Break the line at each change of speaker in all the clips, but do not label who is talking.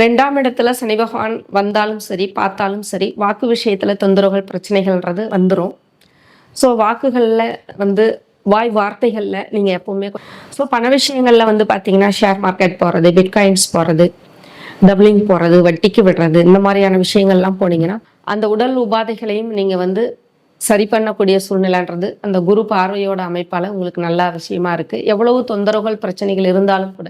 2ஆம் இடத்துல சனி பகவான் வந்தாலும் சரி, பார்த்தாலும் சரி, வாக்கு விஷயத்துல தொந்தரவுகள், பிரச்சனைகள்ன்றது வந்துரும். ஸோ வாக்குகள்ல வந்து வார்த்தைகள்ல நீங்க எப்பவுமே ஸோ பண விஷயங்கள்ல வந்து பார்த்தீங்கன்னா, ஷேர் மார்க்கெட் போறது, பிட்காயின்ஸ் போறது, டபுளிங் போறது, வட்டிக்கு விடுறது, இந்த மாதிரியான விஷயங்கள்லாம் போனீங்கன்னா, அந்த உடல் உபாதைகளையும் நீங்க வந்து சரி பண்ணக்கூடிய சூழ்நிலைன்றது அந்த குரு பார்வையோட அமைப்பால உங்களுக்கு நல்ல விஷயமா இருக்கு. எவ்வளவு தொந்தரவுகள், பிரச்சனைகள் இருந்தாலும் கூட,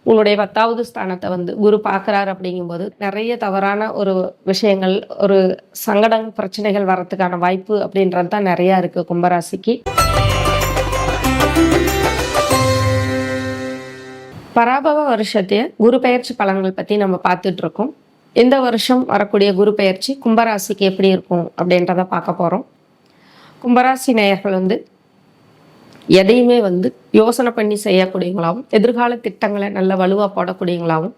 உங்களுடைய 10வது ஸ்தானத்தை வந்து குரு பார்க்குறாரு அப்படிங்கும்போது, நிறைய தவறான ஒரு விஷயங்கள், ஒரு சங்கடம், பிரச்சனைகள் வர்றதுக்கான வாய்ப்பு அப்படின்றது தான் நிறையா இருக்கு கும்பராசிக்கு. பராபவ வருஷத்தைய குரு பெயர்ச்சி பலன்கள் பற்றி நம்ம பார்த்துட்டு இருக்கோம். இந்த வருஷம் வரக்கூடிய குரு பெயர்ச்சி கும்பராசிக்கு எப்படி இருக்கும் அப்படின்றத பார்க்க போகிறோம். கும்பராசி நேயர்கள் வந்து எதையுமே வந்து யோசனை பண்ணி செய்யக்கூடியவங்களாகவும், எதிர்கால திட்டங்களை நல்ல வலுவாக போடக்கூடியவங்களாகவும்,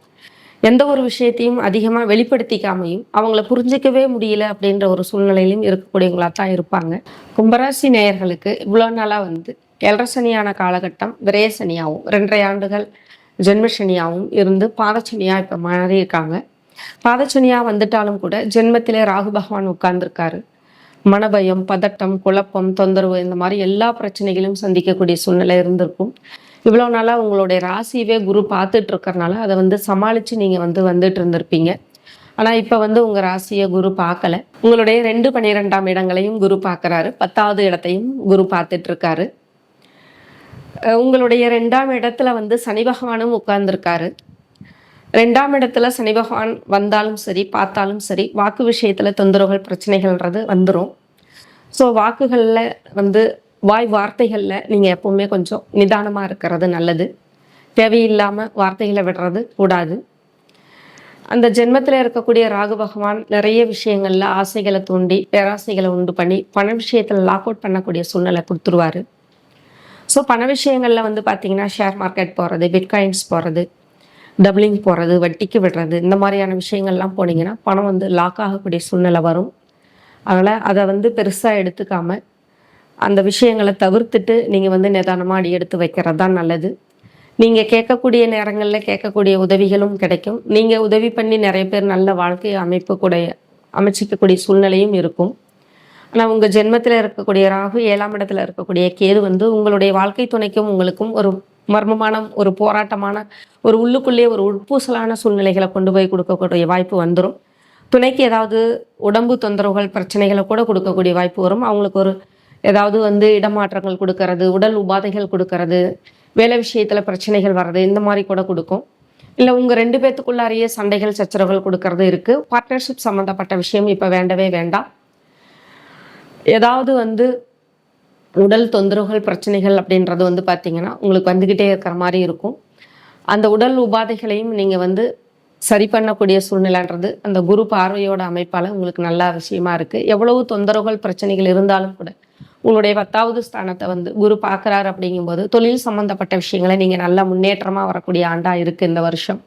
எந்த ஒரு விஷயத்தையும் அதிகமாக வெளிப்படுத்திக்காமையும், அவங்கள புரிஞ்சிக்கவே முடியல அப்படின்ற ஒரு சூழ்நிலையிலும் இருக்கக்கூடியவங்களா தான் இருப்பாங்க. கும்பராசி நேயர்களுக்கு இவ்வளோ நாளாக வந்து 7.5 சனியான காலகட்டம் விரய சனியாகவும், 2.5 ஆண்டுகள் ஜென்மசனியாகவும் இருந்து பாதச்சனியாக இப்போ மாறி இருக்காங்க. பாதச்சனியாக வந்துட்டாலும் கூட ஜென்மத்திலே ராகு பகவான் உட்கார்ந்துருக்காரு. மனபயம், பதட்டம், குழப்பம், தொந்தரவு இந்த மாதிரி எல்லா பிரச்சனைகளையும் சந்திக்கக்கூடிய சூழ்நிலை இருந்திருக்கும். இவ்வளோ நாளாக உங்களுடைய ராசியவே குரு பார்த்துட்டு இருக்கிறனால அதை வந்து சமாளித்து நீங்கள் வந்துட்டு இருந்திருப்பீங்க. ஆனால் இப்போ வந்து உங்கள் ராசியை குரு பார்க்கல. உங்களுடைய 2, 12ஆம் இடங்களையும் குரு பார்க்குறாரு. 10வது இடத்தையும் குரு பார்த்துட்டு இருக்காரு. உங்களுடைய 2ஆம் இடத்துல வந்து சனி பகவானும் உட்கார்ந்துருக்காரு. 2ஆம் இடத்துல சனி பகவான் வந்தாலும் சரி, பார்த்தாலும் சரி, வாக்கு விஷயத்துல தொந்தரவுகள், பிரச்சனைகள்ன்றது வந்துடும். ஸோ வாக்குகளில் வந்து வார்த்தைகளில் நீங்கள் எப்பவுமே கொஞ்சம் நிதானமாக இருக்கிறது நல்லது. தேவையில்லாமல் வார்த்தைகளை விடுறது கூடாது. அந்த ஜென்மத்தில் இருக்கக்கூடிய ராகு பகவான் நிறைய விஷயங்களில் ஆசைகளை தூண்டி, பேராசைகளை உண்டு பண்ணி, பண விஷயத்தில் லாக் அவுட் பண்ணக்கூடிய சூழ்நிலை கொடுத்துருவாரு. ஸோ பண விஷயங்களில் வந்து பார்த்தீங்கன்னா, ஷேர் மார்க்கெட் போகிறது, பிட்காயின்ஸ் போகிறது, டபுளிங் போகிறது, வட்டிக்கு விடுறது, இந்த மாதிரியான விஷயங்கள்லாம் போனீங்கன்னா பணம் வந்து லாக் ஆகக்கூடிய சூழ்நிலை வரும். அதனால் அதை வந்து பெருசாக எடுத்துக்காமல் அந்த விஷயங்களை தவிர்த்துட்டு நீங்கள் வந்து நிதானமாக அடி எடுத்து வைக்கிறது தான் நல்லது. நீங்கள் கேட்கக்கூடிய நேரங்களில் கேட்கக்கூடிய உதவிகளும் கிடைக்கும். நீங்கள் உதவி பண்ணி நிறைய பேர் நல்ல வாழ்க்கை அமைச்சிக்கக்கூடிய சூழ்நிலையும் இருக்கும். ஆனால் உங்கள் ஜென்மத்தில் இருக்கக்கூடிய ராகு, 7ஆம் இடத்துல இருக்கக்கூடிய கேது வந்து உங்களுடைய வாழ்க்கை துணைக்கும் உங்களுக்கும் ஒரு மர்மமான, ஒரு போராட்டமான, ஒரு உள்ளுக்குள்ளேயே ஒரு உட்பூசலான சூழ்நிலைகளை கொண்டு போய் கொடுக்கக்கூடிய வாய்ப்பு வந்துடும். துணைக்கு ஏதாவது உடம்பு தொந்தரவுகள், பிரச்சனைகளை கூட கொடுக்கக்கூடிய வாய்ப்பு வரும். அவங்களுக்கு ஒரு ஏதாவது வந்து இடமாற்றங்கள் கொடுக்கறது, உடல் உபாதைகள் கொடுக்கறது, வேலை விஷயத்தில் பிரச்சனைகள் வர்றது, இந்த மாதிரி கூட கொடுக்கும். இல்லை உங்கள் 2 பேத்துக்குள்ளாரையே சண்டைகள், சச்சரவுகள் கொடுக்கறது இருக்குது. பார்ட்னர்ஷிப் சம்மந்தப்பட்ட விஷயம் இப்போ வேண்டவே வேண்டாம். ஏதாவது வந்து உடல் தொந்தரவுகள், பிரச்சனைகள் அப்படின்றது வந்து பார்த்திங்கன்னா உங்களுக்கு வந்துக்கிட்டே இருக்கிற மாதிரி இருக்கும். அந்த உடல் உபாதைகளையும் நீங்கள் வந்து சரி பண்ணக்கூடிய சூழ்நிலைன்றது அந்த குரு பார்வையோட அமைப்பால் உங்களுக்கு நல்ல விஷயமா இருக்குது. எவ்வளவு தொந்தரவுகள், பிரச்சனைகள் இருந்தாலும் கூட உங்களுடைய 10வது ஸ்தானத்தை வந்து குரு பார்க்குறாரு அப்படிங்கும்போது தொழில் சம்மந்தப்பட்ட விஷயங்களை நீங்கள் நல்லா முன்னேற்றமாக வரக்கூடிய ஆண்டாக இருக்குது இந்த வருஷம்.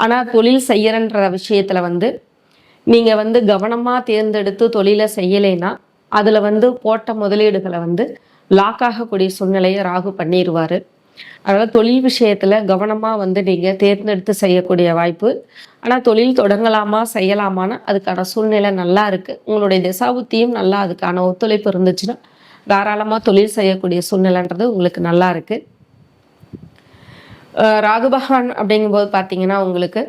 ஆனால் தொழில் செய்யறன்ற விஷயத்தில் வந்து நீங்கள் வந்து கவனமாக தேர்ந்தெடுத்து தொழிலை செய்யலைன்னா அதில் வந்து போட்ட முதலீடுகளை வந்து லாக் ஆகக்கூடிய சூழ்நிலையை ராகு பண்ணிடுவார். அதனால் தொழில் விஷயத்தில் கவனமாக வந்து நீங்கள் தேர்ந்தெடுத்து செய்யக்கூடிய வாய்ப்பு. ஆனால் தொழில் தொடங்கலாமா, செய்யலாமான்னு அதுக்கான சூழ்நிலை நல்லா இருக்குது. உங்களுடைய திசாபுத்தியும் நல்லா அதுக்கான ஒத்துழைப்பு இருந்துச்சுன்னா தாராளமாக தொழில் செய்யக்கூடிய சூழ்நிலைன்றது உங்களுக்கு நல்லா இருக்குது. ராகு பகவான் அப்படிங்கும்போது பார்த்தீங்கன்னா உங்களுக்கு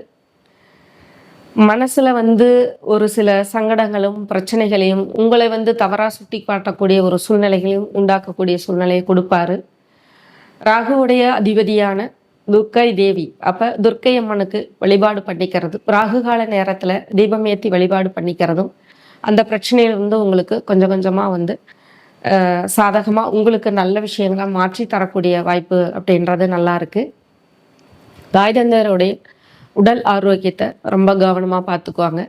மனசில் வந்து ஒரு சில சங்கடங்களும், பிரச்சனைகளையும், உங்களை வந்து தவறாக சுட்டி காட்டக்கூடிய ஒரு சூழ்நிலைகளையும் உண்டாக்கக்கூடிய சூழ்நிலையை கொடுப்பாரு. ராகுவுடைய அதிபதியான துர்க்கை தேவி, அப்போ துர்க்கை அம்மனுக்கு வழிபாடு பண்ணிக்கிறது, ராகு கால நேரத்தில் தீபம் ஏற்றி வழிபாடு பண்ணிக்கிறதும் அந்த பிரச்சனையிலிருந்து உங்களுக்கு கொஞ்சம் கொஞ்சமாக வந்து சாதகமாக உங்களுக்கு நல்ல விஷயங்களை மாற்றி தரக்கூடிய வாய்ப்பு அப்படின்றது நல்லா இருக்குது. தாய்தந்தருடைய உடல் ஆரோக்கியத்தை ரொம்ப கவனமாக பார்த்துக்குவாங்க.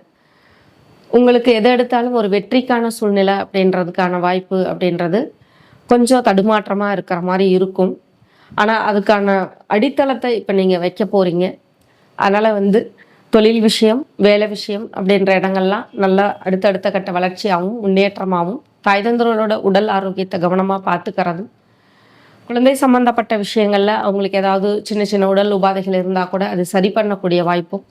உங்களுக்கு எதை எடுத்தாலும் ஒரு வெற்றிக்கான சூழ்நிலை அப்படின்றதுக்கான வாய்ப்பு அப்படின்றது கொஞ்சம் தடுமாற்றமாக இருக்கிற மாதிரி இருக்கும். ஆனால் அதுக்கான அடித்தளத்தை இப்போ நீங்கள் வைக்க போகிறீங்க. அதனால் வந்து தொழில் விஷயம், வேலை விஷயம் அப்படின்ற இடங்கள்லாம் நல்லா அடுத்தடுத்த கட்ட வளர்ச்சியாகவும் முன்னேற்றமாகவும், தாய்தந்தரோட உடல் ஆரோக்கியத்தை கவனமாக பார்த்துக்கிறதும், குழந்தை சம்பந்தப்பட்ட விஷயங்களில் அவங்களுக்கு ஏதாவது சின்ன சின்ன உடல் உபாதைகள் இருந்தால் கூட அது சரி பண்ணக்கூடிய வாய்ப்பும்,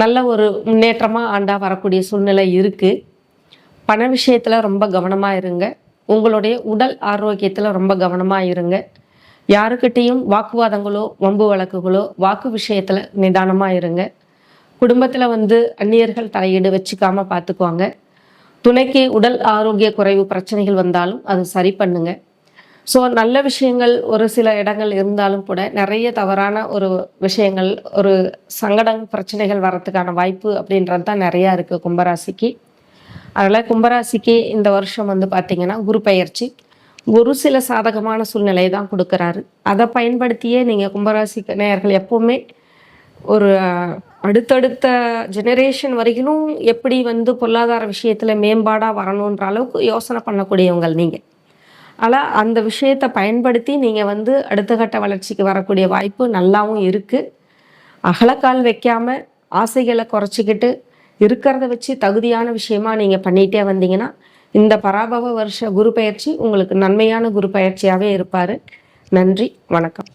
நல்ல ஒரு முன்னேற்றமாக ஆண்டாக வரக்கூடிய சூழ்நிலை இருக்குது. பண விஷயத்தில் ரொம்ப கவனமாக இருங்க. உங்களுடைய உடல் ஆரோக்கியத்தில் ரொம்ப கவனமாக இருங்க. யாருக்கிட்டேயும் வாக்குவாதங்களோ வம்பு வழக்குகளோ வாக்கு விஷயத்தில் நிதானமாக இருங்க. குடும்பத்தில் அந்நியர்கள் தலையீடு வச்சுக்காமல் பார்த்துக்குவாங்க. துணைக்கு உடல் ஆரோக்கிய குறைவு பிரச்சனைகள் வந்தாலும் அது சரி பண்ணுங்க. ஸோ நல்ல விஷயங்கள் ஒரு சில இடங்கள் இருந்தாலும் கூட நிறைய தவறான ஒரு விஷயங்கள், ஒரு சங்கடம் பிரச்சனைகள் வர்றதுக்கான வாய்ப்பு அப்படின்றது தான் நிறையா இருக்குது கும்பராசிக்கு. அதனால் கும்பராசிக்கு இந்த வருஷம் பார்த்திங்கன்னா குரு பெயர்ச்சி ஒரு சில சாதகமான சூழ்நிலையை தான் கொடுக்குறாரு. அதை பயன்படுத்தியே நீங்கள் கும்பராசி நேயர்கள் எப்போவுமே ஒரு அடுத்தடுத்த ஜெனரேஷன் வரைக்கும் எப்படி பொருளாதார விஷயத்தில் மேம்பாடாக வரணுன்ற அளவுக்கு யோசனை பண்ணக்கூடியவங்கள் நீங்கள். ஆனால் அந்த விஷயத்தை பயன்படுத்தி நீங்கள் அடுத்த கட்ட வளர்ச்சிக்கு வரக்கூடிய வாய்ப்பு நல்லாவும் இருக்குது. அகலக்கால் வைக்காமல் ஆசைகளை குறைச்சிக்கிட்டு இருக்கிறத வச்சு தகுதியான விஷயமா நீங்கள் பண்ணிகிட்டே வந்தீங்கன்னா இந்த பராபவ வருஷ குரு பயிற்சி உங்களுக்கு நன்மையான குரு பயிற்சியாகவே இருப்பார். நன்றி, வணக்கம்.